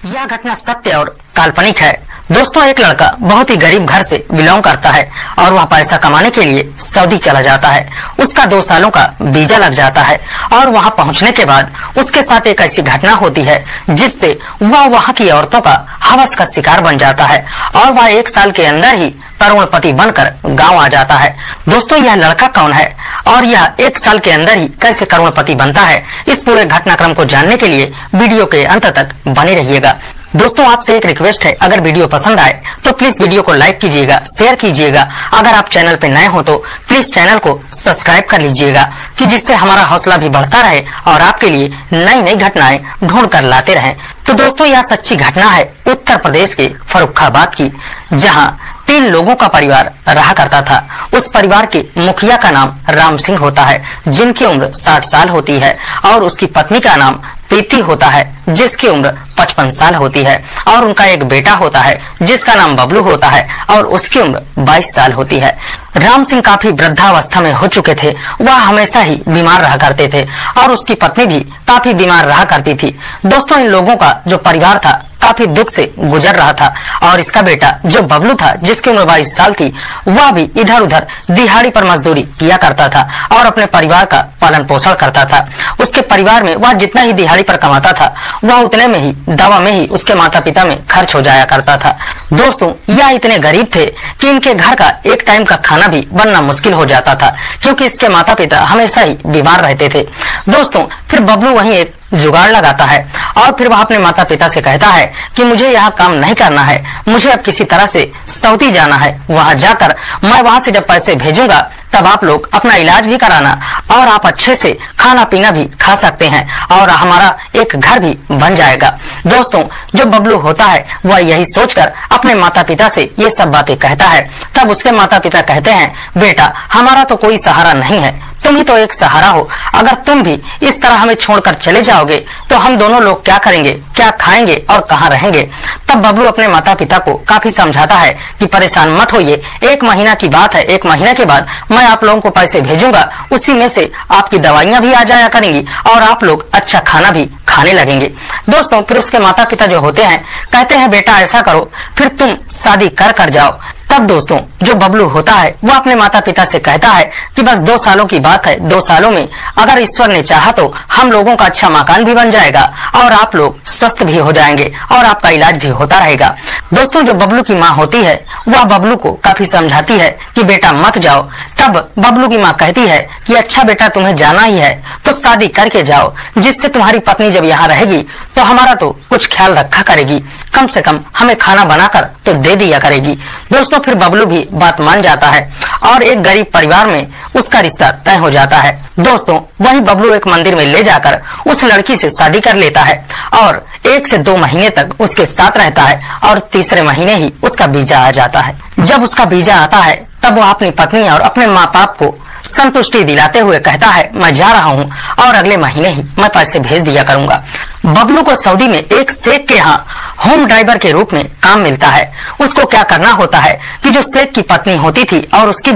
यह घटना सत्य और काल्पनिक है। दोस्तों, एक लड़का बहुत ही गरीब घर से बिलोंग करता है और वह पैसा कमाने के लिए सऊदी चला जाता है। उसका 2 सालों का वीजा लग जाता है और वहां पहुंचने के बाद उसके साथ एक ऐसी घटना होती है जिससे वह वहां की औरतों का हवस का शिकार बन जाता है और वह 1 साल के अंदर ही करोड़पति बनकर गांव आ जाता है। दोस्तों, यह लड़का कौन है और यह 1 साल के अंदर ही कैसे करोड़पति बनता है, इस पूरे घटनाक्रम को जानने के लिए वीडियो के अंत तक बने रहिएगा। दोस्तों, आपसे एक रिक्वेस्ट है, अगर वीडियो पसंद आए तो प्लीज वीडियो को लाइक कीजिएगा, शेयर कीजिएगा। अगर आप चैनल पे नए हो तो प्लीज चैनल को सब्सक्राइब कर लीजिएगा कि जिससे हमारा हौसला भी बढ़ता रहे और आपके लिए नई नई घटनाएं ढूंढ कर लाते रहें। तो दोस्तों, यह सच्ची घटना है उत्तर प्रदेश के फर्रुखाबाद की, जहां 3 लोगों का परिवार रहा करता था। उस परिवार के मुखिया का नाम राम सिंह होता है, जिनकी उम्र 60 साल होती है, और उसकी पत्नी का नाम प्रीति होता है, जिसकी उम्र 55 साल होती है, और उनका एक बेटा होता है जिसका नाम बबलू होता है और उसकी उम्र 22 साल होती है। राम सिंह काफी वृद्धावस्था में हो चुके थे। वह हमेशा ही बीमार रहा करते थे और उसकी पत्नी भी काफी बीमार रहा करती थी। दोस्तों, इन लोगों का जो परिवार था काफी दुख से गुजर रहा था और इसका बेटा जो बबलू था, जिसकी उम्र 22 साल थी, वह भी इधर उधर दिहाड़ी पर मजदूरी किया करता था और अपने परिवार का पालन पोषण करता था। उसके परिवार में वह जितना ही दिहाड़ी पर कमाता था, वह उतने में ही दवा में ही उसके माता पिता में खर्च हो जाया करता था। दोस्तों, यह इतने गरीब थे कि इनके घर का एक टाइम का खाना भी बनना मुश्किल हो जाता था, क्योंकि इसके माता पिता हमेशा ही बीमार रहते थे। दोस्तों, फिर बबलू वहीं एक जुगाड़ लगाता है और फिर वह अपने माता पिता से कहता है कि मुझे यहाँ काम नहीं करना है, मुझे अब किसी तरह से सऊदी जाना है। वहां जाकर मैं वहां से जब पैसे भेजूंगा तब आप लोग अपना इलाज भी कराना और आप अच्छे से खाना पीना भी खा सकते हैं और हमारा एक घर भी बन जाएगा। दोस्तों, जो बबलू होता है वह यही सोचकर अपने माता पिता से ये सब बातें कहता है। तब उसके माता पिता कहते हैं, बेटा, हमारा तो कोई सहारा नहीं है, तुम ही तो एक सहारा हो। अगर तुम भी इस तरह हमें छोड़कर चले जाओगे तो हम दोनों लोग क्या करेंगे, क्या खाएंगे और कहाँ रहेंगे। तब बबलू अपने माता पिता को काफी समझाता है कि परेशान मत होइए, 1 महीना की बात है, 1 महीने के बाद मैं आप लोगों को पैसे भेजूंगा, उसी में से आपकी दवाइयां भी आ जाया करेंगी और आप लोग अच्छा खाना भी खाने लगेंगे। दोस्तों, फिर उसके माता पिता जो होते हैं कहते हैं, बेटा ऐसा करो, फिर तुम शादी कर जाओ। तब दोस्तों, जो बबलू होता है वह अपने माता पिता से कहता है कि बस 2 सालों की बात है, 2 सालों में अगर ईश्वर ने चाहा तो हम लोगों का अच्छा मकान भी बन जाएगा और आप लोग स्वस्थ भी हो जाएंगे और आपका इलाज भी होता रहेगा। दोस्तों, जो बबलू की माँ होती है वह बबलू को काफी समझाती है कि बेटा मत जाओ। तब बबलू की माँ कहती है कि अच्छा बेटा, तुम्हें जाना ही है तो शादी करके जाओ, जिससे तुम्हारी पत्नी जब यहाँ रहेगी तो हमारा तो कुछ ख्याल रखा करेगी, कम से कम हमें खाना बनाकर तो दे दिया करेगी। दोस्तों, फिर बबलू भी बात मान जाता है और एक गरीब परिवार में उसका रिश्ता तय हो जाता है। दोस्तों, वही बबलू एक मंदिर में ले जाकर उस लड़की से शादी कर लेता है और 1 से 2 महीने तक उसके साथ रहता है और तीसरे महीने ही उसका वीजा आ जाता है। जब उसका वीजा आता है तब वो अपनी पत्नी और अपने माँ बाप को संतुष्टि दिलाते हुए कहता है, मैं जा रहा हूँ और अगले महीने ही मैं पैसे भेज दिया करूंगा। बबलू को सऊदी में एक शेख के यहाँ होम ड्राइवर के रूप में काम मिलता है। उसको क्या करना होता है कि जो शेख की पत्नी होती थी और उसकी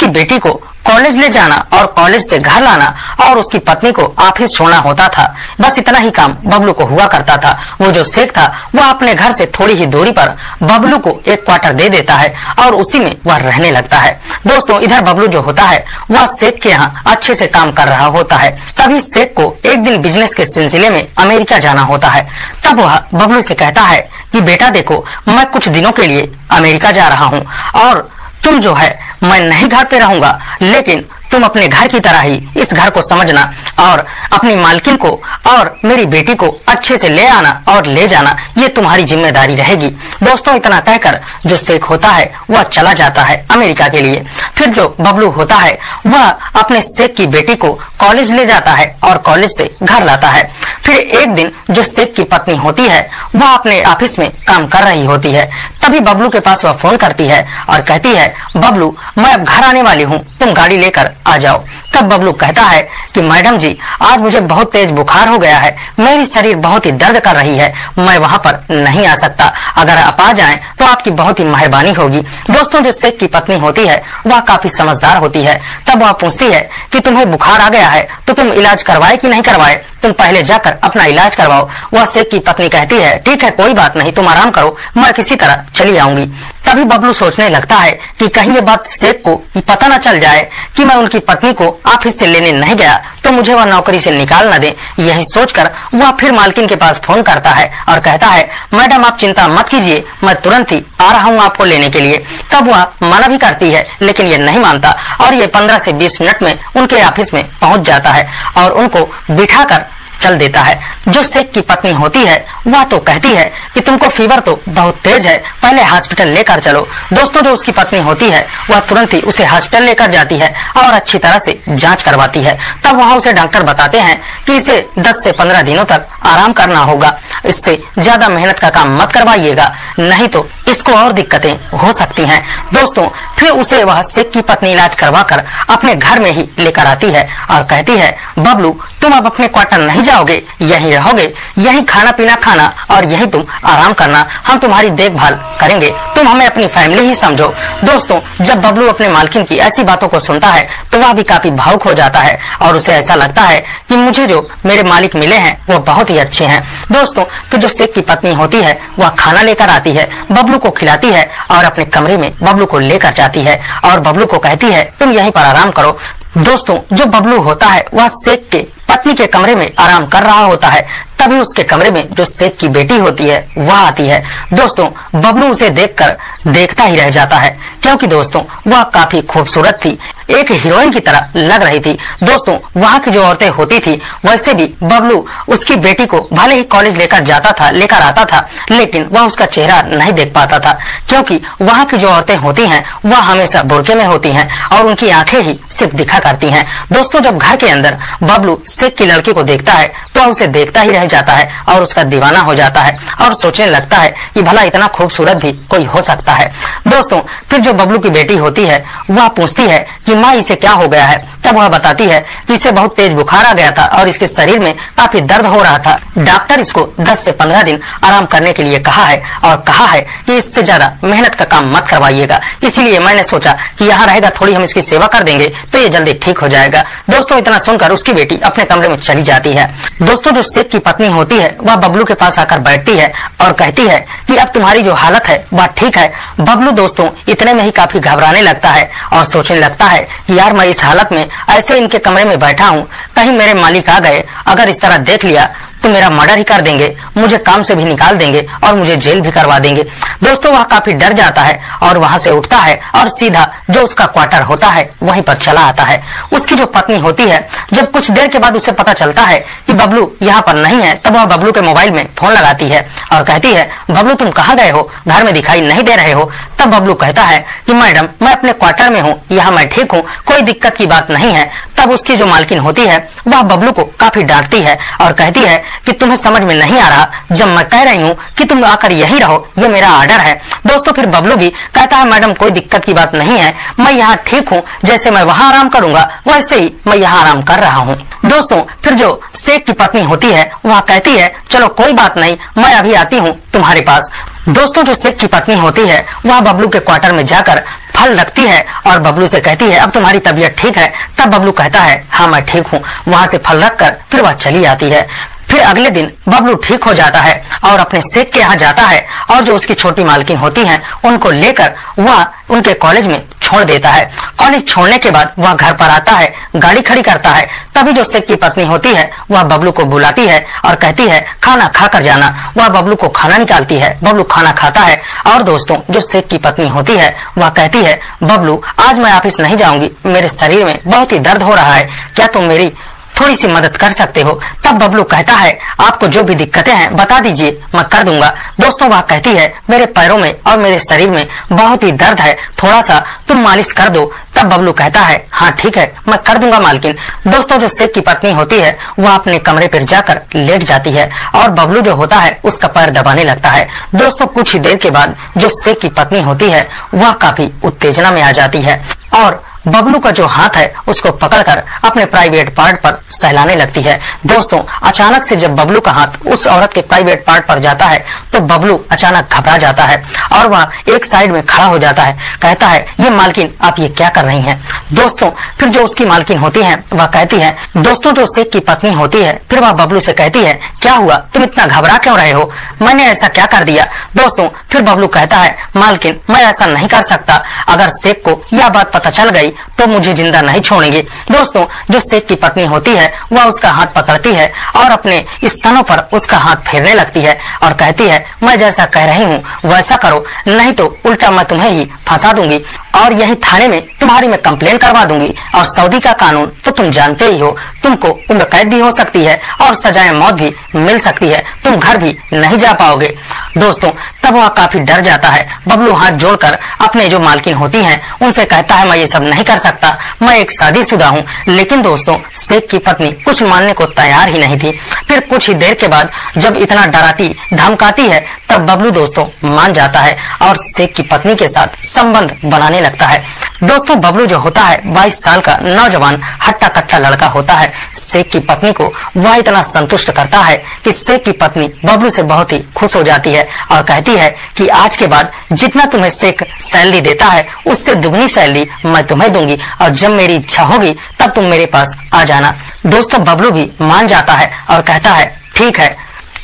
बेटी को कॉलेज ले जाना और कॉलेज से घर लाना और उसकी पत्नी को ऑफिस छोड़ना होता था। बस इतना ही काम बबलू को हुआ करता था। वो जो शेख था वह अपने घर से थोड़ी ही दूरी पर बबलू को एक क्वार्टर दे देता है और उसी में वह रहने लगता है। दोस्तों, इधर बबलू जो होता है वह शेख के यहाँ अच्छे से काम कर रहा होता है। तभी शेख को एक दिन बिजनेस के सिलसिले में अमेरिका जाना होता है। तब वह बबलू से कहता है कि बेटा देखो, मैं कुछ दिनों के लिए अमेरिका जा रहा हूँ और तुम जो है, मैं नहीं घर पे रहूंगा, लेकिन तुम अपने घर की तरह ही इस घर को समझना और अपनी मालकिन को और मेरी बेटी को अच्छे से ले आना और ले जाना, ये तुम्हारी जिम्मेदारी रहेगी। दोस्तों, इतना कहकर जो शेख होता है वह चला जाता है अमेरिका के लिए। फिर जो बबलू होता है वह अपने शेख की बेटी को कॉलेज ले जाता है और कॉलेज से घर लाता है। फिर एक दिन जो शेख की पत्नी होती है वह अपने ऑफिस में काम कर रही होती है। तभी बबलू के पास वह फोन करती है और कहती है, बबलू मैं अब घर आने वाली हूँ, तुम गाड़ी लेकर आ जाओ। तब बबलू कहता है कि मैडम जी, आज मुझे बहुत तेज बुखार हो गया है, मेरी शरीर बहुत ही दर्द कर रही है, मैं वहाँ पर नहीं आ सकता, अगर आप आ जाएं तो आपकी बहुत ही मेहरबानी होगी। दोस्तों, जो शेख की पत्नी होती है वह काफी समझदार होती है। तब वह पूछती है कि तुम्हें बुखार आ गया है तो तुम इलाज करवाए कि नहीं करवाए, तुम पहले जाकर अपना इलाज करवाओ। वह शेख की पत्नी कहती है ठीक है, कोई बात नहीं, तुम आराम करो, मैं किसी तरह चली आऊंगी। तभी बबलू सोचने लगता है कि कहीं ये बात शेख को पता न चल जाए कि मैं उनकी पत्नी को ऑफिस से लेने नहीं गया तो मुझे वह नौकरी से निकाल न दे। यही सोचकर वह फिर मालकिन के पास फोन करता है और कहता है मैडम आप चिंता मत कीजिए, मैं तुरंत ही आ रहा हूँ आपको लेने के लिए। तब वह मना भी करती है लेकिन ये नहीं मानता और ये 15 से 20 मिनट में उनके ऑफिस में पहुंच जाता है और उनको बिठाकर चल देता है। जो शेख की पत्नी होती है वह तो कहती है कि तुमको फीवर तो बहुत तेज है, पहले हॉस्पिटल लेकर चलो। दोस्तों, जो उसकी पत्नी होती है वह तुरंत ही उसे हॉस्पिटल लेकर जाती है और अच्छी तरह से जांच करवाती है। तब वहाँ उसे डॉक्टर बताते हैं कि इसे 10 से 15 दिनों तक आराम करना होगा, इससे ज्यादा मेहनत का काम मत करवाइएगा, नहीं तो इसको और दिक्कतें हो सकती हैं। दोस्तों, फिर उसे वह शेख की पत्नी इलाज करवाकर अपने घर में ही लेकर आती है और कहती है बबलू, तुम अब अपने क्वार्टर नहीं जाओगे, यहीं रहोगे, यहीं खाना पीना खाना और यहीं तुम आराम करना, हम तुम्हारी देखभाल करेंगे, तुम हमें अपनी फैमिली ही समझो। दोस्तों, जब बबलू अपने मालकिन की ऐसी बातों को सुनता है तो वह भी काफी भावुक हो जाता है और उसे ऐसा लगता है कि मुझे जो मेरे मालिक मिले हैं वो बहुत ही अच्छे हैं। दोस्तों, फिर जो शेख की पत्नी होती है वह खाना लेकर आती है, बबलू को खिलाती है और अपने कमरे में बबलू को लेकर जाती है और बबलू को कहती है तुम यहीं पर आराम करो। दोस्तों, जो बबलू होता है वह शेख के पत्नी के कमरे में आराम कर रहा होता है, तभी उसके कमरे में जो शेख की बेटी होती है वह आती है। दोस्तों, बबलू उसे देखकर देखता ही रह जाता है क्योंकि दोस्तों वह काफी खूबसूरत थी, एक हीरोइन की तरह लग रही थी। दोस्तों, वहाँ की जो औरतें होती थी वैसे भी बबलू उसकी बेटी को भले ही कॉलेज लेकर आता था लेकिन वह उसका चेहरा नहीं देख पाता था क्योंकि वहाँ की जो औरतें होती हैं वह हमेशा बुर्के में होती हैं और उनकी आंखें ही सिर्फ दिखा करती हैं। दोस्तों, जब घर के अंदर बबलू शेख की लड़की को देखता है तो उसे देखता ही रह जाता है और उसका दीवाना हो जाता है और सोचने लगता है कि भला इतना खूबसूरत भी कोई हो सकता है। दोस्तों, फिर जो बबलू की बेटी होती है वह पूछती है कि माँ इसे क्या हो गया है। तब वह बताती है कि इसे बहुत तेज बुखार आ गया था और इसके शरीर में काफी दर्द हो रहा था, डॉक्टर इसको 10 से 15 दिन आराम करने के लिए कहा है और कहा है कि इससे ज्यादा मेहनत का काम मत करवाइएगा, इसीलिए मैंने सोचा कि यहाँ रहेगा, थोड़ी हम इसकी सेवा कर देंगे तो ये जल्दी ठीक हो जाएगा। दोस्तों, इतना सुनकर उसकी बेटी अपने कमरे में चली जाती है। दोस्तों, जो शेख की पत्नी होती है वह बबलू के पास आकर बैठती है और कहती है कि अब तुम्हारी जो हालत है वह ठीक है। बबलू दोस्तों इतने में ही काफी घबराने लगता है और सोचने लगता है कि यार मैं इस हालत में ऐसे इनके कमरे में बैठा हूँ, कहीं मेरे मालिक आ गए, अगर इस तरह देख लिया तो मेरा मर्डर ही कर देंगे, मुझे काम से भी निकाल देंगे और मुझे जेल भी करवा देंगे। दोस्तों, वह काफी डर जाता है और वहां से उठता है और सीधा जो उसका क्वार्टर होता है वहीं पर चला आता है। उसकी जो पत्नी होती है, जब कुछ देर के बाद उसे पता चलता है कि बबलू यहाँ पर नहीं है, तब वह बबलू के मोबाइल में फोन लगाती है और कहती है बबलू तुम कहाँ गए हो, घर में दिखाई नहीं दे रहे हो। तब बबलू कहता है कि मैडम मैं अपने क्वार्टर में हूँ, यहाँ मैं ठीक हूँ, कोई दिक्कत की बात नहीं है। तब उसकी जो मालकिन होती है वह बबलू को काफी डांटती है और कहती है कि तुम्हें समझ में नहीं आ रहा, जब मैं कह रही हूँ कि तुम आकर यहीं रहो, ये मेरा ऑर्डर है। दोस्तों, फिर बबलू भी कहता है मैडम कोई दिक्कत की बात नहीं है, मैं यहाँ ठीक हूँ, जैसे मैं वहाँ आराम करूंगा वैसे ही मैं यहाँ आराम कर रहा हूँ। दोस्तों, फिर जो शेख की पत्नी होती है वह कहती है चलो कोई बात नहीं, मैं अभी आती हूँ तुम्हारे पास। दोस्तों, जो शेख की पत्नी होती है वह बबलू के क्वार्टर में जाकर फल रखती है और बबलू से कहती है अब तुम्हारी तबीयत ठीक है। तब बबलू कहता है हाँ मैं ठीक हूँ। वहाँ से फल रखकर फिर वह चली आती है। फिर अगले दिन बबलू ठीक हो जाता है और अपने शेख के यहाँ जाता है और जो उसकी छोटी मालकिन होती हैं उनको लेकर वह उनके कॉलेज में छोड़ देता है। कॉलेज छोड़ने के बाद वह घर पर आता है, गाड़ी खड़ी करता है। तभी जो शेख की पत्नी होती है वह बबलू को बुलाती है और कहती है खाना खा कर जाना। वह बबलू को खाना निकालती है, बबलू खाना खाता है और दोस्तों जो शेख की पत्नी होती है वह कहती है बबलू आज मैं ऑफिस नहीं जाऊंगी, मेरे शरीर में बहुत ही दर्द हो रहा है, क्या तुम मेरी थोड़ी सी मदद कर सकते हो। तब बबलू कहता है आपको जो भी दिक्कतें हैं बता दीजिए, मैं कर दूंगा। दोस्तों वह कहती है मेरे पैरों में और मेरे शरीर में बहुत ही दर्द है, थोड़ा सा तुम मालिश कर दो। तब बबलू कहता है हाँ ठीक है, मैं कर दूंगा मालकिन। दोस्तों जो शेख की पत्नी होती है वह अपने कमरे पर जाकर लेट जाती है और बबलू जो होता है उसका पैर दबाने लगता है। दोस्तों कुछ ही देर के बाद जो शेख की पत्नी होती है वह काफी उत्तेजना में आ जाती है और बबलू का जो हाथ है उसको पकड़कर अपने प्राइवेट पार्ट पर सहलाने लगती है। दोस्तों अचानक से जब बबलू का हाथ उस औरत के प्राइवेट पार्ट पर जाता है तो बबलू अचानक घबरा जाता है और वह एक साइड में खड़ा हो जाता है, कहता है ये मालकिन आप ये क्या कर रही हैं। दोस्तों फिर जो उसकी मालकिन होती है वह कहती है, दोस्तों जो शेख की पत्नी होती है फिर वह बबलू से कहती है क्या हुआ, तुम इतना घबरा क्यों रहे हो, मैंने ऐसा क्या कर दिया। दोस्तों फिर बबलू कहता है मालकिन मैं ऐसा नहीं कर सकता, अगर शेख को यह बात पता चल गई तो मुझे जिंदा नहीं छोड़ेंगे। दोस्तों जो शेख की पत्नी होती है वह उसका हाथ पकड़ती है और अपने स्तनों पर उसका हाथ फेरने लगती है और कहती है मैं जैसा कह रही हूँ वैसा करो, नहीं तो उल्टा मैं तुम्हें ही फंसा दूंगी और यही थाने में तुम्हारी मैं कंप्लेन करवा दूंगी। और सऊदी का कानून तो तुम जानते ही हो, तुमको उम्र कैद भी हो सकती है और सजाए मौत भी मिल सकती है, तुम घर भी नहीं जा पाओगे। दोस्तों तब वह काफी डर जाता है। बबलू हाथ जोड़कर अपने जो मालकिन होती हैं उनसे कहता है मैं ये सब नहीं कर सकता, मैं एक शादीशुदा हूँ। लेकिन दोस्तों शेख की पत्नी कुछ मानने को तैयार ही नहीं थी। फिर कुछ ही देर के बाद जब इतना डराती धमकाती है तब बबलू दोस्तों मान जाता है और शेख की पत्नी के साथ संबंध बनाने लगता है। दोस्तों बबलू जो होता है 22 साल का नौजवान हट्टा कट्टा लड़का होता है। शेख की पत्नी को वह इतना संतुष्ट करता है कि शेख की पत्नी बबलू से बहुत ही खुश हो जाती है और कहती है कि आज के बाद जितना तुम्हें शेख सैलरी देता है उससे दुगनी सैलरी मैं तुम्हें दूंगी और जब मेरी इच्छा होगी तब तुम मेरे पास आ जाना। दोस्तों बबलू भी मान जाता है और कहता है ठीक है।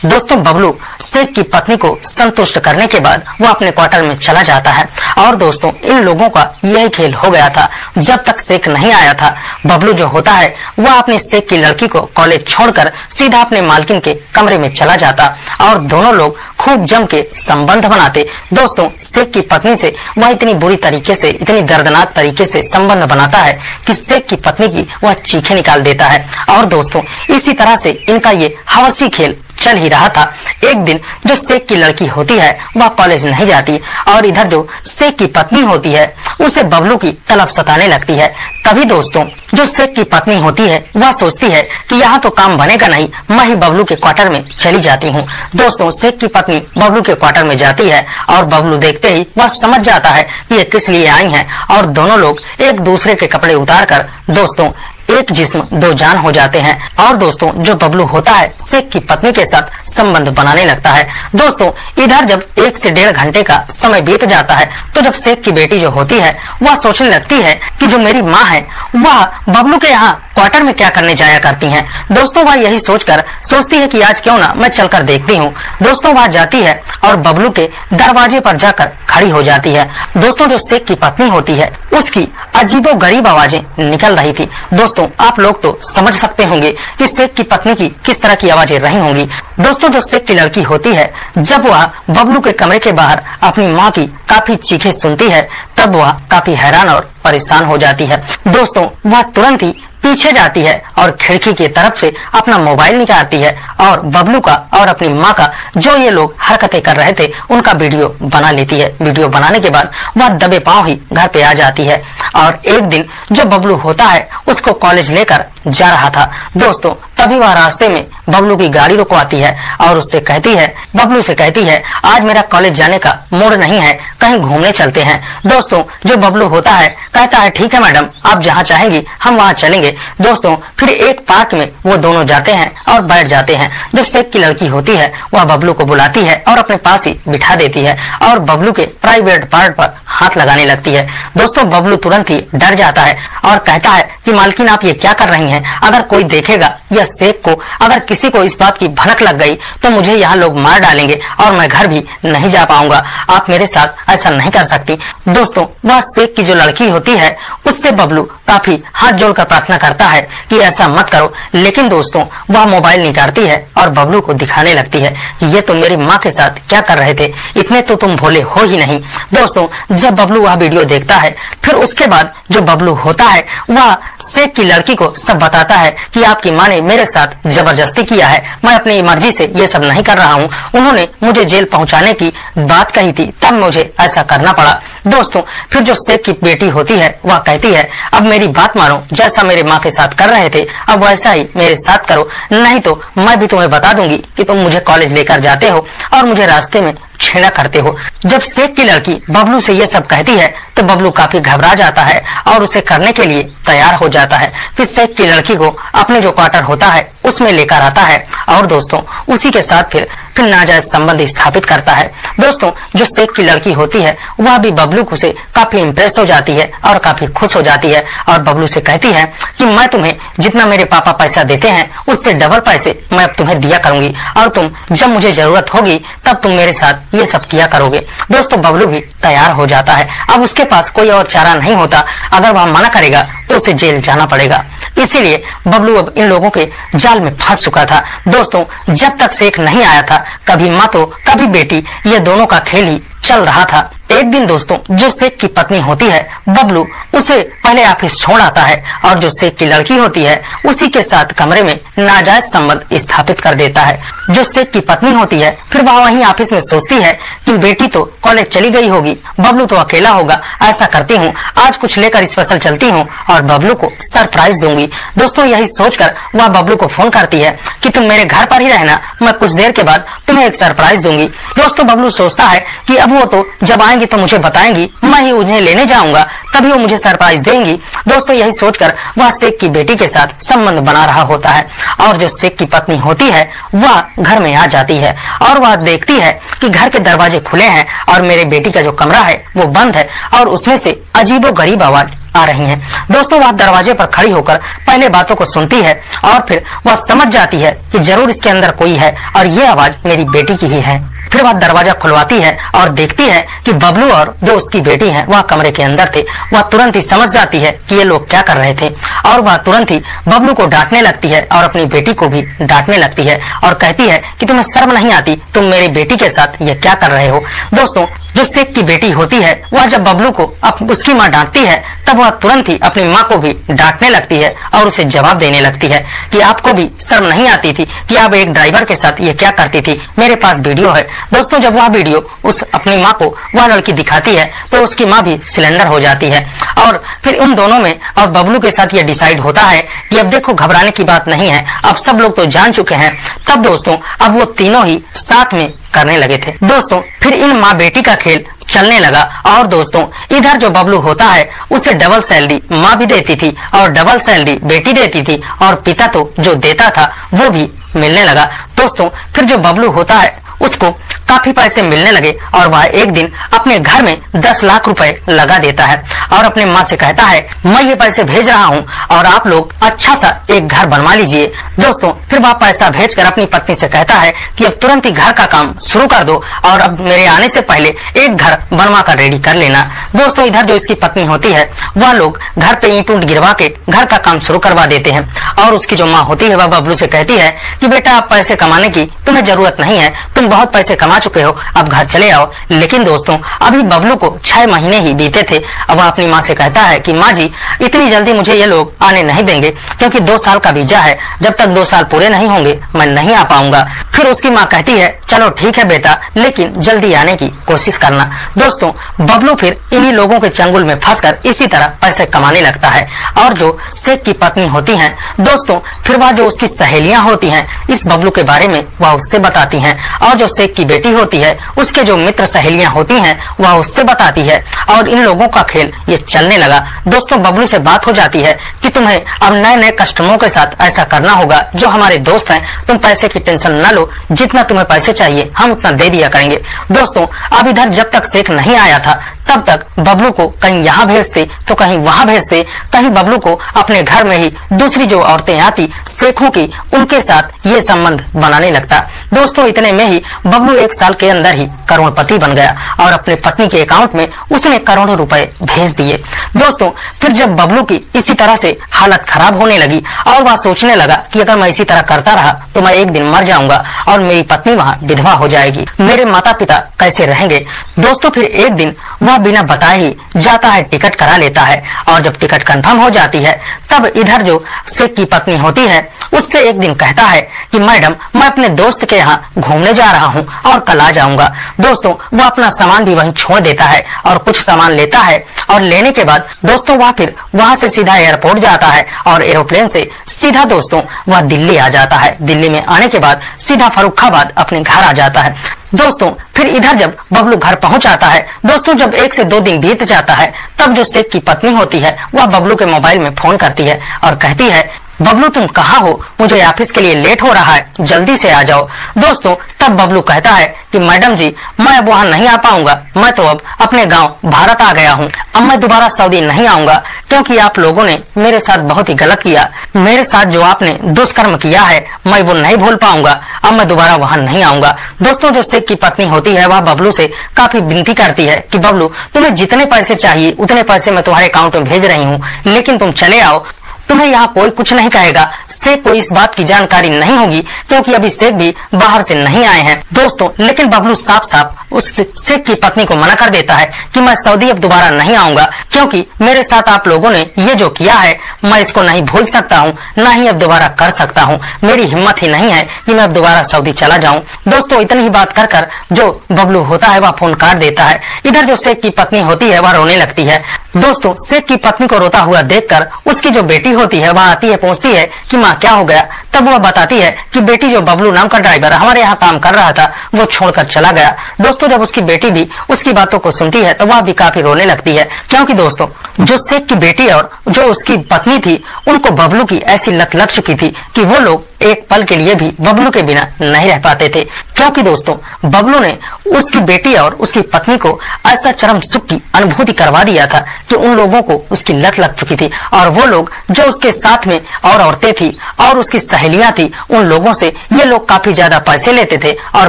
दोस्तों बबलू शेख की पत्नी को संतुष्ट करने के बाद वो अपने क्वार्टर में चला जाता है और दोस्तों इन लोगों का यही खेल हो गया था। जब तक शेख नहीं आया था बबलू जो होता है वह अपने शेख की लड़की को कॉलेज छोड़कर सीधा अपने मालकिन के कमरे में चला जाता और दोनों लोग खूब जम के संबंध बनाते। दोस्तों शेख की पत्नी से वह इतनी बुरी तरीके से, इतनी दर्दनाक तरीके से संबंध बनाता है कि शेख की पत्नी की वह चीखें निकाल देता है। और दोस्तों इसी तरह से इनका ये हवसी खेल चल ही रहा था। एक दिन जो शेख की लड़की होती है वह कॉलेज नहीं जाती और इधर जो शेख की पत्नी होती है उसे बबलू की तलब सताने लगती है। तभी दोस्तों जो शेख की पत्नी होती है वह सोचती है कि यहाँ तो काम बनेगा नहीं, मैं ही बबलू के क्वार्टर में चली जाती हूँ। दोस्तों शेख की पत्नी बबलू के क्वार्टर में जाती है और बबलू देखते ही वह समझ जाता है कि ये किस लिए आई हैं और दोनों लोग एक दूसरे के कपड़े उतार कर दोस्तों एक जिस्म दो जान हो जाते हैं। और दोस्तों जो बबलू होता है शेख की पत्नी के साथ संबंध बनाने लगता है। दोस्तों इधर जब 1 से 1.5 घंटे का समय बीत जाता है तो जब शेख की बेटी जो होती है वह सोचने लगती है कि जो मेरी माँ है वह बबलू के यहाँ क्वार्टर में क्या करने जाया करती हैं। दोस्तों वह यही सोचकर सोचती है कि आज क्यों ना मैं चलकर देखती हूँ। दोस्तों वह जाती है और बबलू के दरवाजे पर जाकर खड़ी हो जाती है। दोस्तों जो शेख की पत्नी होती है उसकी अजीबो गरीब आवाजें निकल रही थी। दोस्तों आप लोग तो समझ सकते होंगे कि शेख की पत्नी की किस तरह की आवाजें रही होंगी। दोस्तों जो शेख की लड़की होती है जब वह बबलू के कमरे के बाहर अपनी माँ की काफी चीखें सुनती है तब वह काफी हैरान और परेशान हो जाती है। दोस्तों वह तुरंत ही पीछे जाती है और खिड़की की तरफ से अपना मोबाइल निकालती है और बबलू का और अपनी माँ का जो ये लोग हरकतें कर रहे थे उनका वीडियो बना लेती है। वीडियो बनाने के बाद वह दबे पांव ही घर पे आ जाती है और एक दिन जो बबलू होता है उसको कॉलेज लेकर जा रहा था। दोस्तों तभी वह रास्ते में बबलू की गाड़ी रुकवाती है और उससे कहती है, बबलू से कहती है आज मेरा कॉलेज जाने का मूड नहीं है, कहीं घूमने चलते हैं। दोस्तों जो बबलू होता है कहता है ठीक है मैडम, आप जहाँ चाहेंगी हम वहाँ चलेंगे। दोस्तों फिर एक पार्क में वो दोनों जाते हैं और बैठ जाते हैं। जो शेख की लड़की होती है वह बबलू को बुलाती है और अपने पास ही बिठा देती है और बबलू के प्राइवेट पार्ट पर हाथ लगाने लगती है। दोस्तों बबलू तुरंत ही डर जाता है और कहता है कि मालकिन आप ये क्या कर रही हैं, अगर कोई देखेगा या शेख को अगर किसी को इस बात की भनक लग गई तो मुझे यहाँ लोग मार डालेंगे और मैं घर भी नहीं जा पाऊंगा, आप मेरे साथ ऐसा नहीं कर सकती। दोस्तों वह शेख की जो लड़की होती है उससे बबलू काफी हाथ जोड़कर प्रार्थना करता है कि ऐसा मत करो, लेकिन दोस्तों वह मोबाइल निकालती है और बबलू को दिखाने लगती है कि ये तुम मेरी माँ के साथ क्या कर रहे थे, इतने तो तुम भोले हो ही नहीं। दोस्तों जब बबलू वह वीडियो देखता है फिर उसके बाद जो बबलू होता है वह शेख की लड़की को सब बताता है कि आपकी माँ ने मेरे साथ जबरदस्ती किया है, मैं अपनी मर्जी से ये सब नहीं कर रहा हूँ, उन्होंने मुझे जेल पहुँचाने की बात कही थी तब मुझे ऐसा करना पड़ा। दोस्तों फिर जो शेख की बेटी होती है वह कहती है अब मेरी बात मानो, जैसा मेरे माँ के साथ कर रहे थे अब वैसा ही मेरे साथ करो, नहीं तो मैं भी तुम्हें बता दूंगी कि तुम मुझे कॉलेज लेकर जाते हो और मुझे रास्ते में छेड़ा करते हो। जब शेख की लड़की बबलू से ये सब कहती है तो बबलू काफी घबरा जाता है और उसे करने के लिए तैयार हो जाता है। फिर शेख की लड़की को अपने जो क्वार्टर होता है उसमें लेकर आता है और दोस्तों उसी के साथ फिर नाजायज संबंध स्थापित करता है। दोस्तों जो शेख की लड़की होती है वह भी बबलू को से काफी इम्प्रेस हो जाती है और काफी खुश हो जाती है और बबलू से कहती है कि मैं तुम्हें जितना मेरे पापा पैसा देते हैं उससे डबल पैसे मैं अब तुम्हें दिया करूंगी और तुम जब मुझे जरूरत होगी तब तुम मेरे साथ ये सब किया करोगे। दोस्तों बबलू भी तैयार हो जाता है। अब उसके पास कोई और चारा नहीं होता, अगर वह मना करेगा तो उसे जेल जाना पड़ेगा। इसीलिए बबलू अब इन लोगों के जाल में फंस चुका था। दोस्तों जब तक शेख नहीं आया था कभी माँ तो कभी बेटी, ये दोनों का खेल ही चल रहा था। एक दिन दोस्तों जो शेख की पत्नी होती है बबलू उसे पहले ऑफिस छोड़ आता है और जो शेख की लड़की होती है उसी के साथ कमरे में नाजायज संबंध स्थापित कर देता है। जो शेख की पत्नी होती है फिर वह वहीं ऑफिस में सोचती है कि बेटी तो कॉलेज चली गई होगी, बबलू तो अकेला होगा, ऐसा करती हूँ आज कुछ लेकर स्पेशल चलती हूँ और बबलू को सरप्राइज दूंगी। दोस्तों यही सोचकर वह बबलू को फोन करती है कि तुम मेरे घर पर ही रहना, मैं कुछ देर के बाद तुम्हें एक सरप्राइज दूंगी। दोस्तों बबलू सोचता है कि अब वो तो जब आएंगी तो मुझे बताएंगी, मैं ही उन्हें लेने जाऊंगा तभी वो मुझे सरप्राइज देंगी। दोस्तों यही सोचकर वह शेख की बेटी के साथ संबंध बना रहा होता है और जो शेख की पत्नी होती है वह घर में आ जाती है और वह देखती है कि घर के दरवाजे खुले हैं और मेरे बेटी का जो कमरा है वो बंद है और उसमें से अजीबोगरीब आवाज आ रही हैं। दोस्तों वह दरवाजे पर खड़ी होकर पहले बातों को सुनती है और फिर वह समझ जाती है कि जरूर इसके अंदर कोई है और ये आवाज मेरी बेटी की ही है। फिर वह दरवाजा खुलवाती है और देखती है कि बबलू और जो उसकी बेटी है वह कमरे के अंदर थे। वह तुरंत ही समझ जाती है कि ये लोग क्या कर रहे थे और वह तुरंत ही बबलू को डांटने लगती है और अपनी बेटी को भी डांटने लगती है और कहती है कि तुम्हें शर्म नहीं आती, तुम मेरी बेटी के साथ ये क्या कर रहे हो। दोस्तों जो शेख की बेटी होती है वह जब बबलू को उसकी माँ डांटती है तब वह तुरंत ही अपनी माँ को भी डांटने लगती है और उसे जवाब देने लगती है कि आपको भी शर्म नहीं आती थी कि आप एक ड्राइवर के साथ ये क्या करती थी, मेरे पास वीडियो है। दोस्तों जब वह वीडियो उस अपनी माँ को वह लड़की दिखाती है तो उसकी माँ भी सिलेंडर हो जाती है और फिर उन दोनों में और बबलू के साथ ये डिसाइड होता है कि अब देखो घबराने की बात नहीं है, अब सब लोग तो जान चुके हैं। तब दोस्तों अब वो तीनों ही साथ में करने लगे थे। दोस्तों फिर इन माँ बेटी का खेल चलने लगा और दोस्तों इधर जो बबलू होता है उसे डबल सैलरी माँ भी देती थी और डबल सैलरी बेटी देती थी और पिता तो जो देता था वो भी मिलने लगा। दोस्तों फिर जो बबलू होता है उसको काफी पैसे मिलने लगे और वह एक दिन अपने घर में 10 लाख रुपए लगा देता है और अपने माँ से कहता है मैं ये पैसे भेज रहा हूँ और आप लोग अच्छा सा एक घर बनवा लीजिए। दोस्तों फिर वह पैसा भेजकर अपनी पत्नी से कहता है कि अब तुरंत ही घर का काम शुरू कर दो और अब मेरे आने से पहले एक घर बनवा कर रेडी कर लेना। दोस्तों इधर जो इसकी पत्नी होती है वह लोग घर पे ईंट गिरवा के घर का काम शुरू करवा देते हैं और उसकी जो माँ होती है वह बबलू से कहती है कि बेटा अब पैसे कमाने की तुम्हें जरूरत नहीं है, तुम बहुत पैसे कमा चुके हो, अब घर चले आओ। लेकिन दोस्तों अभी बबलू को 6 महीने ही बीते थे। अब वह अपनी माँ से कहता है कि माँ जी इतनी जल्दी मुझे ये लोग आने नहीं देंगे क्योंकि 2 साल का वीजा है, जब तक 2 साल पूरे नहीं होंगे मैं नहीं आ पाऊंगा। फिर उसकी माँ कहती है चलो ठीक है बेटा, लेकिन जल्दी आने की कोशिश करना। दोस्तों बबलू फिर इन्हीं लोगों के चंगुल में फंसकर इसी तरह पैसे कमाने लगता है और जो शेख की पत्नी होती है दोस्तों फिर वह जो उसकी सहेलियां होती हैं इस बबलू के बारे में वह उससे बताती हैं और जो शेख की बेटी होती है उसके जो मित्र सहेलियां होती हैं वह उससे बताती है और इन लोगों का खेल ये चलने लगा। दोस्तों बबलू से बात हो जाती है कि तुम्हें अब नए नए कस्टमरों के साथ ऐसा करना होगा जो हमारे दोस्त हैं, तुम पैसे की टेंशन न लो, जितना तुम्हें पैसे चाहिए हम उतना दे दिया करेंगे। दोस्तों अब इधर जब तक शेख नहीं आया था तब तक बबलू को कहीं यहाँ भेजते तो कहीं वहां भेजते, कहीं बबलू को अपने घर में ही दूसरी जो औरतें आती शेखों की उनके साथ ये संबंध बनाने लगता। दोस्तों इतने में ही बबलू एक साल के अंदर ही करोड़पति बन गया और अपने पत्नी के अकाउंट में उसने करोड़ों रुपए भेज दिए। दोस्तों फिर जब बबलू की इसी तरह से हालत खराब होने लगी और वह सोचने लगा कि अगर मैं इसी तरह करता रहा तो मैं एक दिन मर जाऊंगा और मेरी पत्नी वहाँ विधवा हो जाएगी, मेरे माता पिता कैसे रहेंगे। दोस्तों फिर एक दिन वह बिना बताए ही जाता है, टिकट करा लेता है और जब टिकट कंफर्म हो जाती है तब इधर जो शेख की पत्नी होती है उससे एक दिन कहता है कि मैडम मैं अपने दोस्त के यहाँ घूमने जा रहा हूँ और कल आ जाऊंगा। दोस्तों वह अपना सामान भी वहीं छोड़ देता है और कुछ सामान लेता है और लेने के बाद दोस्तों वह फिर वहां से सीधा एयरपोर्ट जाता है और एरोप्लेन से सीधा दोस्तों वह दिल्ली आ जाता है। दिल्ली में आने के बाद सीधा फर्रुखाबाद अपने घर आ जाता है। दोस्तों फिर इधर जब बबलू घर पहुंच आता है, दोस्तों जब 1 से 2 दिन बीत जाता है तब जो शेख की पत्नी होती है वह बबलू के मोबाइल में फोन करती है और कहती है बबलू तुम कहाँ हो, मुझे ऑफिस के लिए लेट हो रहा है, जल्दी से आ जाओ। दोस्तों तब बबलू कहता है कि मैडम जी मैं अब वहाँ नहीं आ पाऊंगा, मैं तो अब अपने गांव भारत आ गया हूँ, अब मैं दोबारा सऊदी नहीं आऊंगा क्योंकि आप लोगों ने मेरे साथ बहुत ही गलत किया, मेरे साथ जो आपने दुष्कर्म किया है मैं वो नहीं भूल पाऊंगा, अब मैं दोबारा वहाँ नहीं आऊंगा। दोस्तों जो शेख की पत्नी होती है वह बबलू से काफी विनती करती है कि बबलू तुम्हें जितने पैसे चाहिए उतने पैसे मैं तुम्हारे अकाउंट में भेज रही हूँ, लेकिन तुम चले आओ, तुम्हें यहाँ कोई कुछ नहीं कहेगा, शेख को इस बात की जानकारी नहीं होगी क्योंकि अभी शेख भी बाहर से नहीं आए हैं। दोस्तों लेकिन बबलू साफ साफ उस शेख की पत्नी को मना कर देता है कि मैं सऊदी अब दोबारा नहीं आऊंगा क्योंकि मेरे साथ आप लोगों ने ये जो किया है मैं इसको नहीं भूल सकता हूँ, न ही अब दोबारा कर सकता हूँ, मेरी हिम्मत ही नहीं है कि मैं अब दोबारा सऊदी चला जाऊँ। दोस्तों इतनी ही बात कर कर जो बबलू होता है वह फोन काट देता है। इधर जो शेख की पत्नी होती है वह रोने लगती है। दोस्तों शेख की पत्नी को रोता हुआ देखकर उसकी जो बेटी होती है वह आती है, पूछती है कि माँ क्या हो गया। तब वह बताती है कि बेटी जो बबलू नाम का ड्राइवर हमारे यहाँ काम कर रहा था वो छोड़कर चला गया। दोस्तों जब उसकी बेटी भी उसकी बातों को सुनती है तो वह भी काफी रोने लगती है क्योंकि दोस्तों जो शेख की बेटी और जो उसकी पत्नी थी उनको बबलू की ऐसी लत लग चुकी थी कि वो लोग एक पल के लिए भी बबलू के बिना नहीं रह पाते थे क्योंकि दोस्तों बबलू ने उसकी बेटी और उसकी पत्नी को ऐसा चरम सुख की अनुभूति करवा दिया था कि उन लोगों को उसकी लत लग चुकी थी और वो लोग जो उसके साथ में और औरतें थी और उसकी सहेलियां थी उन लोगों से ये लोग काफी ज्यादा पैसे लेते थे और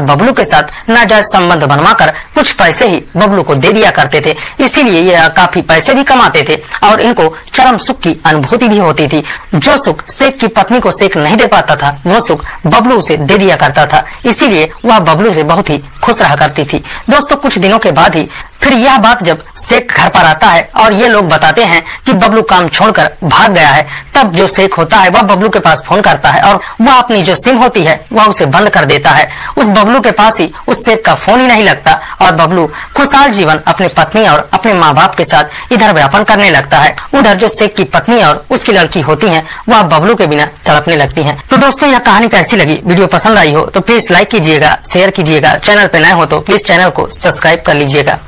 बबलू के साथ नाजायज संबंध बनवाकर कुछ पैसे ही बबलू को दे दिया करते थे, इसीलिए ये काफी पैसे भी कमाते थे और इनको चरम सुख की अनुभूति भी होती थी। जो सुख शेख की पत्नी को शेख नहीं दे पाता था वो सुख बबलू उसे दे दिया करता था, इसीलिए वह बबलू से बहुत ही खुश रहा करती थी। दोस्तों कुछ दिनों के बाद ही फिर यह बात जब शेख घर पर आता है और ये लोग बताते हैं कि बबलू काम छोड़कर भाग गया है, तब जो शेख होता है वह बबलू के पास फोन करता है और वह अपनी जो सिम होती है वह उसे बंद कर देता है। उस बबलू के पास ही उस शेख का फोन ही नहीं लगता और बबलू खुशहाल जीवन अपने पत्नी और अपने माँ बाप के साथ इधर व्यापन करने लगता है। उधर जो शेख की पत्नी और उसकी लड़की होती है वह बबलू के बिना तड़पने लगती है। तो दोस्तों यह कहानी कैसी लगी, वीडियो पसंद आई हो तो प्लीज लाइक कीजिएगा, शेयर कीजिएगा, चैनल पे नए हो तो प्लीज चैनल को सब्सक्राइब कर लीजिएगा।